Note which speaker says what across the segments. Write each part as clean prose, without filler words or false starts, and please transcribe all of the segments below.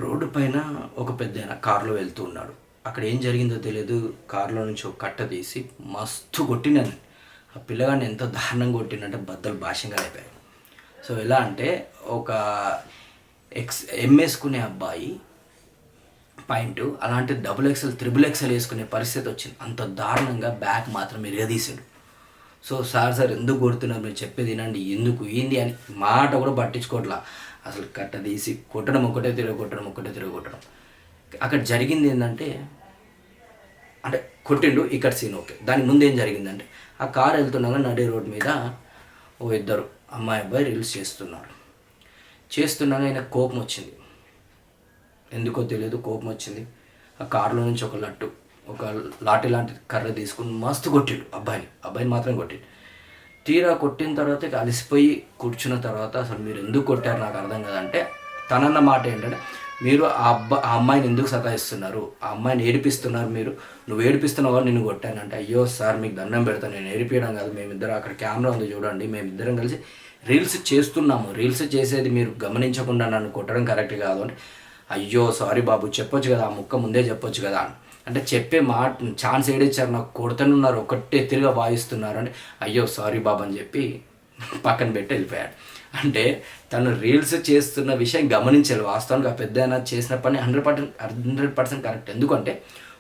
Speaker 1: Road పైన ఒక పెద్దాయన కారులో వెళ్తూ ఉన్నాడు. అక్కడ ఏం జరిగిందో తెలియదు. కారులో నుంచి ఒక కట్ట తీసి మస్తు కొట్టినాను. ఆ పిల్లగాడిని ఎంత దారుణంగా కొట్టినంటే బద్దలు భాషంగా అయిపోయాయి. సో ఎలా అంటే ఒక వేసుకునే అబ్బాయి పాయింట్ అలాంటి డబుల్ ఎక్సెల్ త్రిబుల్ ఎక్సెల్ వేసుకునే పరిస్థితి వచ్చింది. అంత దారుణంగా బ్యాక్ మాత్రం ఎరగదీశాడు. సో సార్ ఎందుకు కొడుతున్నారు, మీరు చెప్పేది వినండి, ఎందుకు ఏంది అని మాట కూడా పట్టించుకోవట్లా. అసలు కట్ట తీసి కొట్టడం ఒకటే తిరగొట్టడం. అక్కడ జరిగింది ఏంటంటే, అంటే కొట్టిండు ఇక్కడ సీన్ ఓకే. దానికి ముందు ఏం జరిగిందంటే, ఆ కారు వెళ్తుండగా నడి రోడ్ మీద ఓ ఇద్దరు అబ్బాయి రీల్స్ చేస్తుండగా ఆయన కోపం వచ్చింది. ఎందుకో తెలియదు, కోపం వచ్చింది. ఆ కారులో నుంచి ఒక లాఠీ లాంటి కర్ర తీసుకుని మస్తు కొట్టిండు అబ్బాయిని మాత్రం కొట్టిండు. తీరా కొట్టిన తర్వాత అలసిపోయి కూర్చున్న తర్వాత అసలు మీరు ఎందుకు కొట్టారు నాకు అర్థం కాదంటే, తనన్న మాట ఏంటంటే, మీరు ఆ అమ్మాయిని ఎందుకు సతాయిస్తున్నారు, ఆ అమ్మాయిని ఏడిపిస్తున్నారు, నువ్వు ఏడిపిస్తున్నావు అని నిన్ను కొట్టానంటే, అయ్యో సార్ మీకు దండం పెడతాను, నేను ఏడిపించడం కాదు, మేమిద్దరం అక్కడ కెమెరా ఉంది చూడండి, మేమిద్దరం కలిసి రీల్స్ చేస్తున్నాము, రీల్స్ చేసేది మీరు గమనించకుండా నన్ను కొట్టడం కరెక్ట్ కాదు అంటే, అయ్యో సారీ బాబు చెప్పొచ్చు కదా, ఆ ముక్క ముందే చెప్పొచ్చు కదా అంటే, చెప్పే మాట ఛాన్స్ ఏడిచ్చారు, నాకు కొడుతున్నారు, ఒకటే తిరిగా వాయిస్తున్నారు అంటే, అయ్యో సారీ బాబు అని చెప్పి పక్కన పెట్టి వెళ్ళిపోయాడు. అంటే తను రీల్స్ చేస్తున్న విషయం గమనించాలి. వాస్తవానికి ఆ పెద్ద చేసిన పని 100% కరెక్ట్. ఎందుకంటే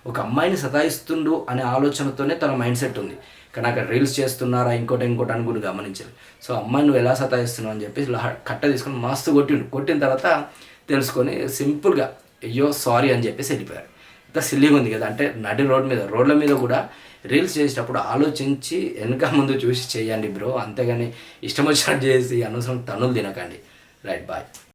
Speaker 1: ఒక అమ్మాయిని సతాయిస్తుండు అనే ఆలోచనతోనే తన మైండ్ సెట్ ఉంది. కానీ అక్కడ రీల్స్ చేస్తున్నారా ఇంకోటి అని కూడా గమనించాలి. సో అమ్మాయిని నువ్వు ఎలా సతాయిస్తున్నావు అని చెప్పి కట్ట తీసుకొని మస్తు కొట్టిన తర్వాత తెలుసుకొని సింపుల్గా అయ్యో సారీ అని చెప్పేసి వెళ్ళిపోయారు. ఇంత సిల్లీగా ఉంది కదా. అంటే నడి రోడ్ల మీద కూడా రీల్స్ చేసేటప్పుడు ఆలోచించి వెనక ముందు చూసి చేయండి బ్రో, అంతేగాని ఇష్టం వచ్చినట్టు చేసి అనవసరం తన్నులు తినకండి. Right, bye.